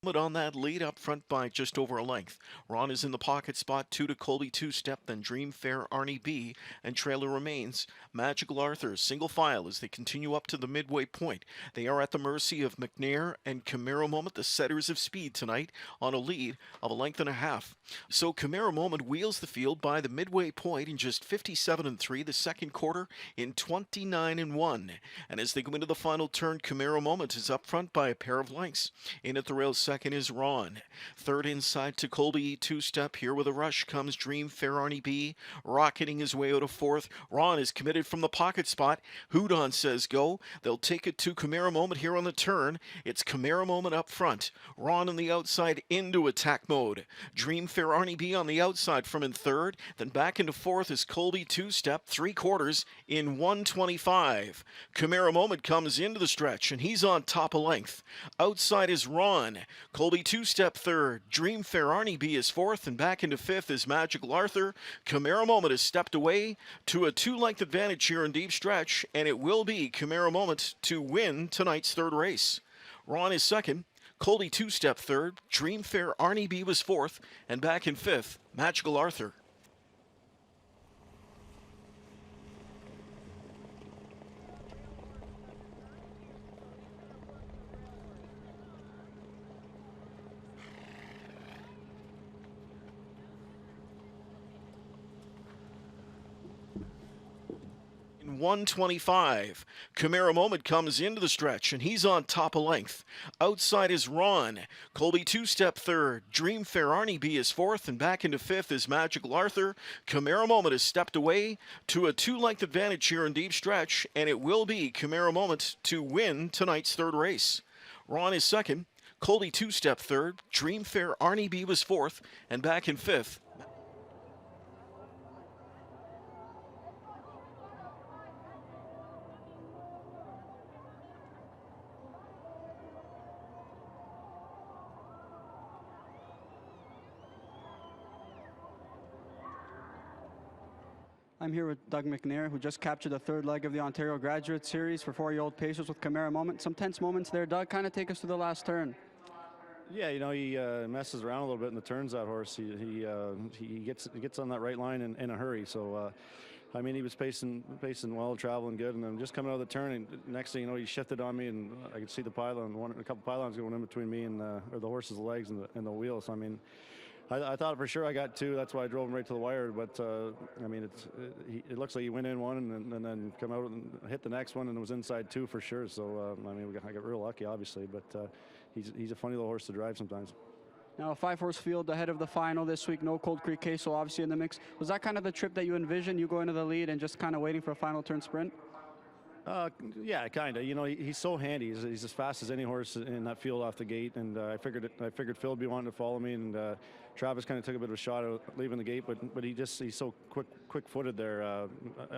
On that lead up front by just over a length. Ron is in the pocket spot, 2 to Colby two-step, then Dream Fair Arnie B, and trailer remains Magical Arthur, single file as they continue up to the midway point. They are at the mercy of McNair and Camaro Moment, the setters of speed tonight, on a lead of a length and a half. So Camaro Moment wheels the field by the midway point in just 57-3, the second quarter in 29-1. And as they go into the final turn, Camaro Moment is up front by a pair of lengths. In at the rails, second is Ron. Third inside to Colby, two-step. Here with a rush comes Dream Fair Arnie B, rocketing his way out of fourth. Ron is committed from the pocket spot. Houdon says go. They'll take it to Camaro Moment here on the turn. It's Camaro Moment up front. Ron on the outside into attack mode. Dream Fair Arnie B on the outside from in third. Then back into fourth is Colby, two-step, three-quarters in 125. Camaro Moment comes into the stretch, and he's on top of length. Outside is Ron. Colby two-step third. Dream Fair Arnie B is fourth, and back into fifth is Magical Arthur. Camaro Moment has stepped away to a two-length advantage here in deep stretch, and it will be Camaro Moment to win tonight's third race. Ron is second. Colby two-step third. Dream Fair Arnie B was fourth, and back in fifth, Magical Arthur. In 125, Camaro Moment comes into the stretch, and he's on top of length. Outside is Ron. Colby two-step third. Dream Fair Arnie B is fourth, and back into fifth is Magical Arthur. Camaro Moment has stepped away to a two-length advantage here in deep stretch, and it will be Camaro Moment to win tonight's third race. Ron is second. Colby two-step third. Dream Fair Arnie B was fourth, and back in fifth. I'm here with Doug McNair, who just captured the third leg of the Ontario Graduate Series for 4-year-old pacers with Camaro Moment. Some tense moments there, Doug. Kind of take us to the last turn. Yeah, you know, he messes around a little bit in the turns, that horse. He gets on that right line in a hurry. So, I mean, he was pacing well, traveling good, and then just coming out of the turn, and next thing you know, he shifted on me, and I could see the pylon, a couple pylons going in between me and or the horse's legs and the wheels. So, I mean, I thought for sure I got two. That's why I drove him right to the wire. But I mean, it looks like he went in one and then come out and hit the next one, and it was inside two for sure. So I mean, I got real lucky, obviously. But he's a funny little horse to drive sometimes. Now, a 5-horse field ahead of the final this week. No Cold Creek Queso obviously in the mix. Was that kind of the trip that you envisioned? You go into the lead and just kind of waiting for a final turn sprint? Yeah, kind of. You know, he's so handy. He's as fast as any horse in that field off the gate. And I figured Phil would be wanting to follow me, and Travis kind of took a bit of a shot at leaving the gate, but he's so quick-footed there out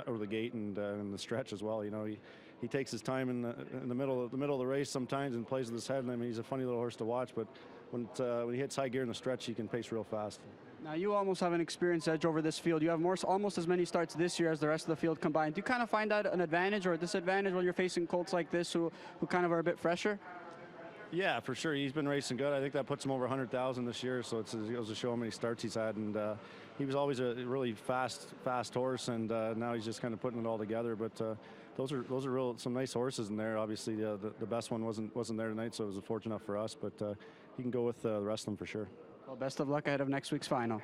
of the gate and in the stretch as well. You know, he takes his time in the middle of the race sometimes and plays with his head. And I mean, he's a funny little horse to watch. But when he hits high gear in the stretch, he can pace real fast. Now, you almost have an experience edge over this field. You have almost as many starts this year as the rest of the field combined. Do you kind of find that an advantage or a disadvantage when you're facing colts like this who kind of are a bit fresher? Yeah, for sure. He's been racing good. I think that puts him over 100,000 this year, so it goes to show how many starts he's had. And he was always a really fast horse, and now he's just kind of putting it all together. But those are some nice horses in there. Obviously, the best one wasn't there tonight, so it was fortunate enough for us. But he can go with the rest of them for sure. Well, best of luck ahead of next week's final.